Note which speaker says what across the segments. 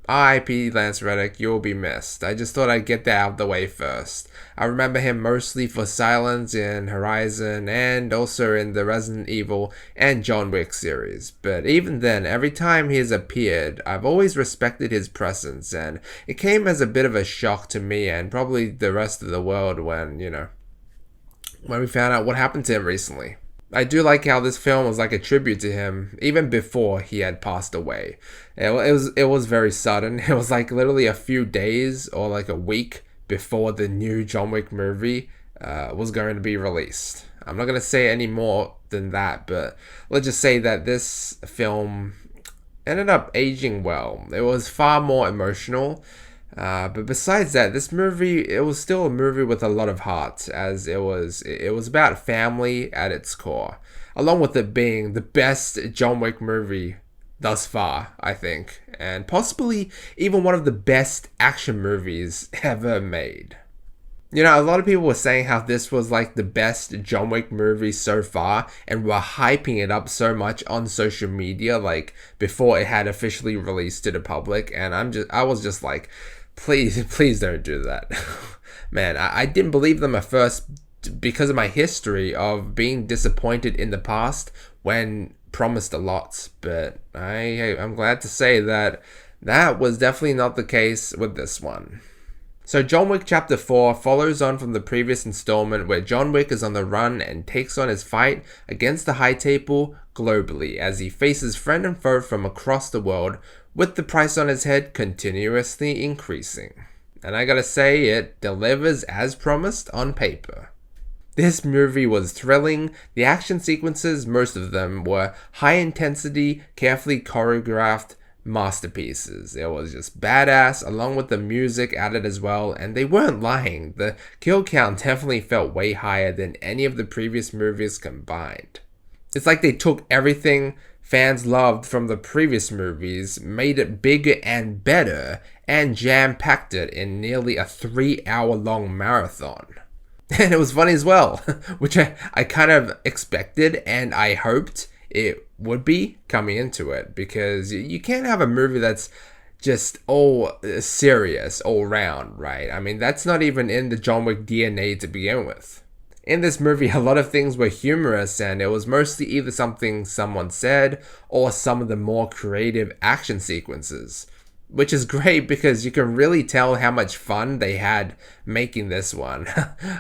Speaker 1: R.I.P. Lance Reddick, you'll be missed. I just thought I'd get that out of the way first. I remember him mostly for Silence in Horizon and also in the Resident Evil and John Wick series. But even then, every time he has appeared, I've always respected his presence, and it came as a bit of a shock to me and probably the rest of the world when we found out what happened to him recently. I do like how this film was like a tribute to him even before he had passed away. It was very sudden. It was like literally a few days or like a week before the new John Wick movie was going to be released. I'm not gonna say any more than that, but let's just say that this film ended up aging well. It was far more emotional. But besides that, this movie, it was still a movie with a lot of heart, as it was about family at its core, along with it being the best John Wick movie thus far, I think, and possibly even one of the best action movies ever made. A lot of people were saying how this was like the best John Wick movie so far, and were hyping it up so much on social media, like before it had officially released to the public, and I was just like, please don't do that. Man, I didn't believe them at first because of my history of being disappointed in the past when promised a lot. But I'm glad to say that that was definitely not the case with this one. So John Wick Chapter 4 follows on from the previous installment where John Wick is on the run and takes on his fight against the High Table globally as he faces friend and foe from across the world, with the price on his head continuously increasing. And I gotta say, it delivers as promised on paper. This movie was thrilling. The action sequences, most of them, were high intensity, carefully choreographed masterpieces. It was just badass, along with the music added as well, and they weren't lying. The kill count definitely felt way higher than any of the previous movies combined. It's like they took everything fans loved from the previous movies, made it bigger and better, and jam-packed it in nearly a 3-hour long marathon. And it was funny as well, which I kind of expected and I hoped it would be coming into it, because you can't have a movie that's just all serious all round, right? I mean, that's not even in the John Wick DNA to begin with. In this movie, a lot of things were humorous, and it was mostly either something someone said or some of the more creative action sequences. Which is great because you can really tell how much fun they had making this one.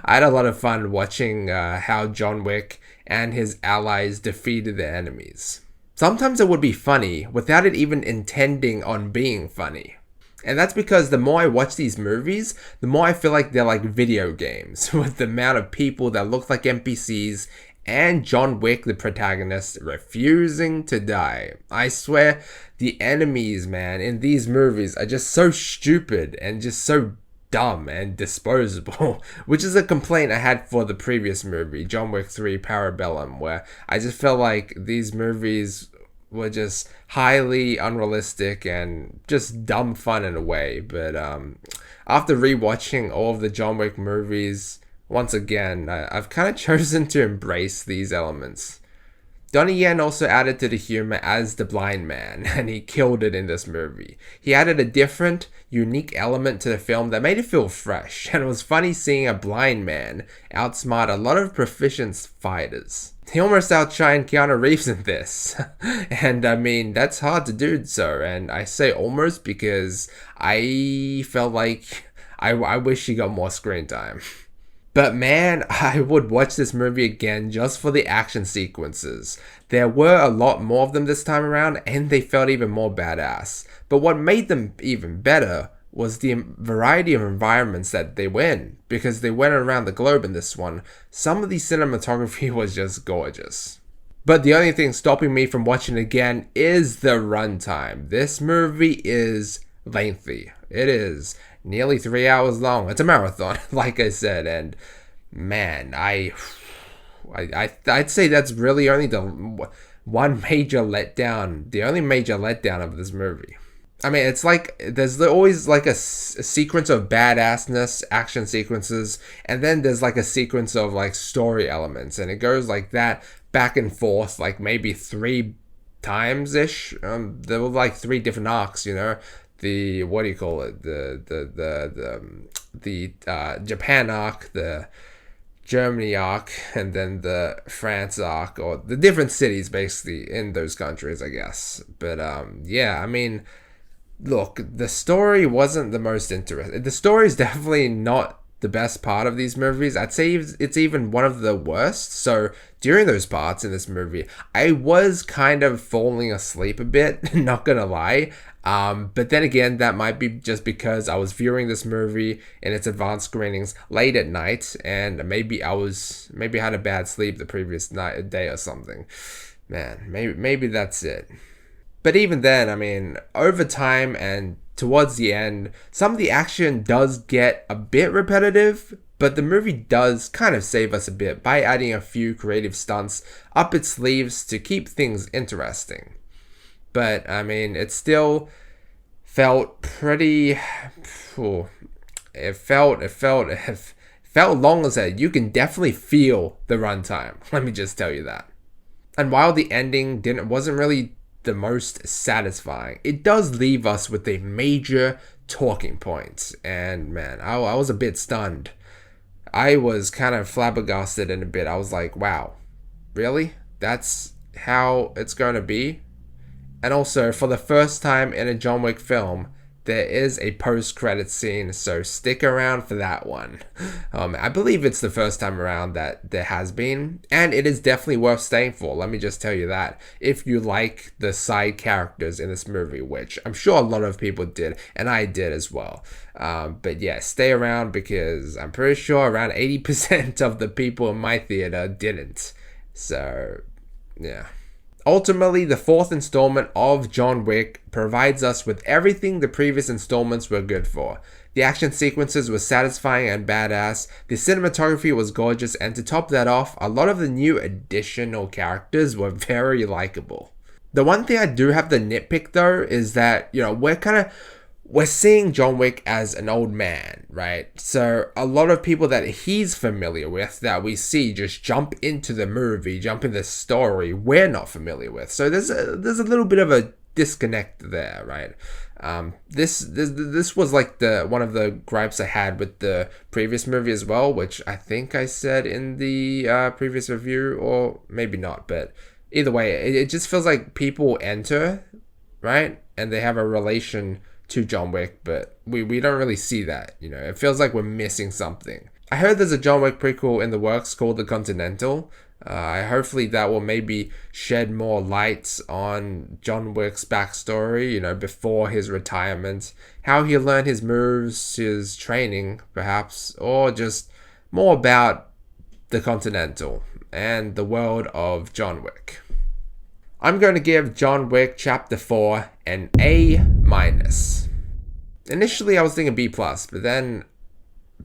Speaker 1: I had a lot of fun watching how John Wick and his allies defeated the enemies. Sometimes it would be funny without it even intending on being funny. And that's because the more I watch these movies, the more I feel like they're like video games, with the amount of people that look like NPCs and John Wick, the protagonist, refusing to die. I swear, the enemies, man, in these movies are just so stupid and just so dumb and disposable, which is a complaint I had for the previous movie, John Wick 3 Parabellum, where I just felt like these movies were just highly unrealistic and just dumb fun in a way. But after rewatching all of the John Wick movies, once again, I've kind of chosen to embrace these elements. Donnie Yen also added to the humor as the blind man, and he killed it in this movie. He added a different, unique element to the film that made it feel fresh, and it was funny seeing a blind man outsmart a lot of proficient fighters. He almost outshined Keanu Reeves in this, and I mean, that's hard to do so, and I say almost because I felt like I wish he got more screen time. But man, I would watch this movie again just for the action sequences. There were a lot more of them this time around, and they felt even more badass. But what made them even better was the variety of environments that they were in, because they went around the globe in this one. Some of the cinematography was just gorgeous. But the only thing stopping me from watching it again is the runtime. This movie is lengthy. It is nearly 3 hours long. It's a marathon, like I said, and man, I'd say that's really only the one major letdown, the only major letdown of this movie. I mean, it's like there's always like a sequence of badassness, action sequences, and then there's like a sequence of like story elements, and it goes like that back and forth, like maybe 3 times ish. There were like 3 different arcs, the what do you call it, the Japan arc, the Germany arc, and then the France arc, or the different cities basically in those countries, I guess. But yeah, I mean, look, the story wasn't the most interesting. The story is definitely not the best part of these movies. I'd say it's even one of the worst. So during those parts in this movie, I was kind of falling asleep a bit, not gonna lie. But then again, that might be just because I was viewing this movie in its advanced screenings late at night, and maybe I had a bad sleep the previous night, day or something. Man, maybe that's it. But even then, I mean, over time and towards the end, some of the action does get a bit repetitive, but the movie does kind of save us a bit by adding a few creative stunts up its sleeves to keep things interesting. But I mean, it still felt pretty. It felt long as hell. You can definitely feel the runtime. Let me just tell you that. And while the ending wasn't really the most satisfying, it does leave us with a major talking point. And man, I was a bit stunned. I was kind of flabbergasted in a bit. I was like, wow, really? That's how it's going to be? And also, for the first time in a John Wick film, there is a post-credit scene, so stick around for that one. I believe it's the first time around that there has been, and it is definitely worth staying for, let me just tell you that, if you like the side characters in this movie, which I'm sure a lot of people did, and I did as well. But yeah, stay around because I'm pretty sure around 80% of the people in my theater didn't. So, yeah. Ultimately, the fourth installment of John Wick provides us with everything the previous installments were good for. The action sequences were satisfying and badass, the cinematography was gorgeous, and to top that off, a lot of the new additional characters were very likable. The one thing I do have to nitpick though is that, we're seeing John Wick as an old man, right? So a lot of people that he's familiar with that we see just jump into the movie, jump in the story we're not familiar with. So there's a little bit of a disconnect there, right? This was like one of the gripes I had with the previous movie as well, which I think I said in the previous review, or maybe not, but either way, it just feels like people enter, right? And they have a relation to John Wick, but we don't really see that, it feels like we're missing something. I heard there's a John Wick prequel in the works called The Continental. Hopefully that will maybe shed more light on John Wick's backstory, before his retirement, how he learned his moves, his training perhaps, or just more about The Continental and the world of John Wick. I'm going to give John Wick Chapter 4 an A-. Initially, I was thinking B+, but then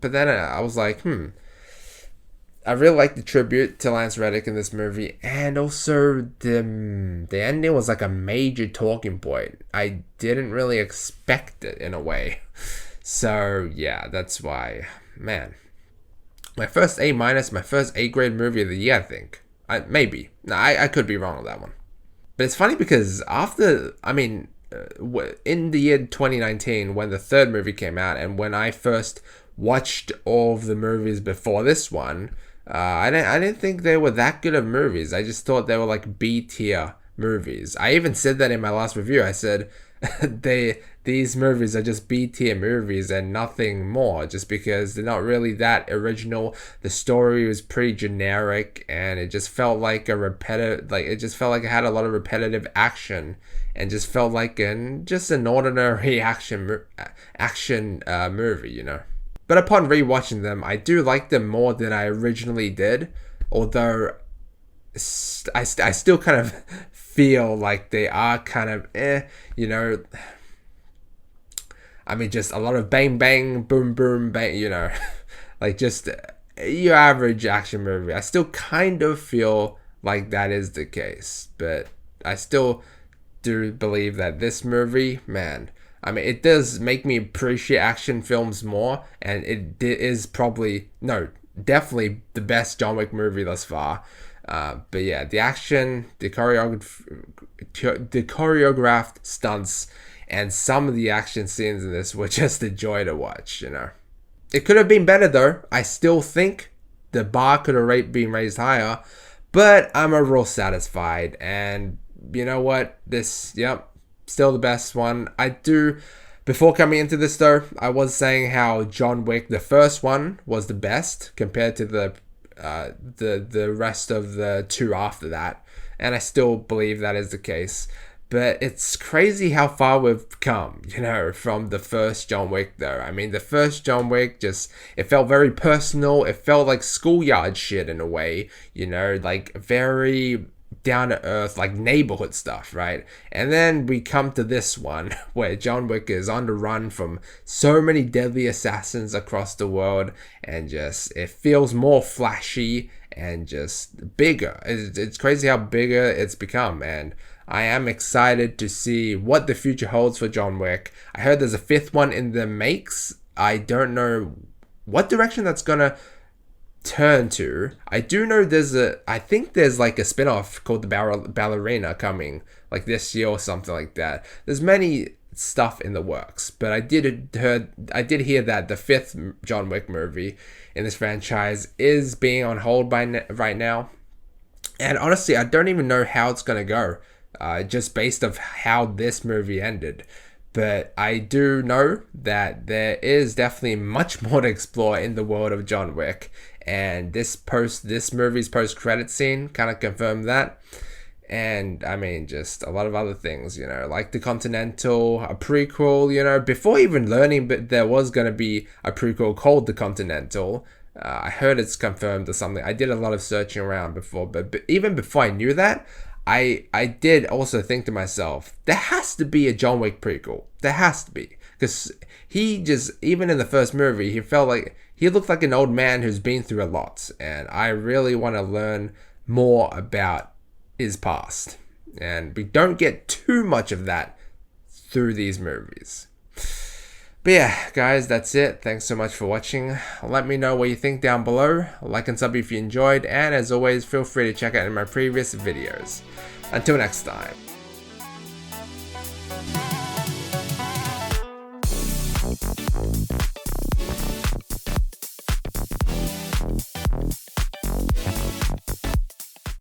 Speaker 1: I was like, I really like the tribute to Lance Reddick in this movie, and also the ending was like a major talking point. I didn't really expect it in a way. So, yeah, that's why, man. My first A-, my first A-grade movie of the year, I think. Maybe. No, I could be wrong on that one. But it's funny because in the year 2019, when the third movie came out, and when I first watched all of the movies before this one, I didn't think they were that good of movies. I just thought they were like B-tier movies. I even said that in my last review. I said these movies are just B-tier movies and nothing more, just because they're not really that original. The story was pretty generic, and it just felt like it had a lot of repetitive action, and just felt like an ordinary action movie, But upon rewatching them, I do like them more than I originally did, although I still kind of feel like they are kind of just a lot of bang bang boom boom bang, like just your average action movie. I still kind of feel like that is the case, but I still do believe that this movie, man, it does make me appreciate action films more, and it is definitely the best John Wick movie thus far. But yeah, the action, the choreographed stunts, and some of the action scenes in this were just a joy to watch, you know. It could have been better though. I still think the bar could have been raised higher, but I'm overall satisfied. And you know what? This, yep, still the best one. Before coming into this though, I was saying how John Wick, the first one, was the best compared to the rest of the two after that. And I still believe that is the case. But it's crazy how far we've come, you know, from the first John Wick though. I mean, the first John Wick it felt very personal. It felt like schoolyard shit in a way, you know, like very down to earth, like neighborhood stuff, right? And then we come to this one where John Wick is on the run from so many deadly assassins across the world, and it feels more flashy and just bigger. It's crazy how bigger it's become, and I am excited to see what the future holds for John Wick. I heard there's a 5th one in the makes. I don't know what direction that's gonna turn to. I do know I think there's like a spin-off called The Ballerina coming like this year or something like that. There's many stuff in the works, but I did hear that the 5th John Wick movie in this franchise is being on hold right now. And honestly, I don't even know how it's gonna go. Just based of how this movie ended. But I do know that there is definitely much more to explore in the world of John Wick. And this movie's post-credit scene kind of confirmed that. And I mean, just a lot of other things, you know, like The Continental, a prequel, you know, before even learning that there was going to be a prequel called The Continental. I heard it's confirmed or something. I did a lot of searching around before, but even before I knew that, I did also think to myself, there has to be a John Wick prequel. There has to be. Because even in the first movie, he looked like an old man who's been through a lot. And I really want to learn more about his past. And we don't get too much of that through these movies. But yeah, guys, that's it. Thanks so much for watching. Let me know what you think down below. Like and sub if you enjoyed. And as always, feel free to check out my previous videos. Until next time.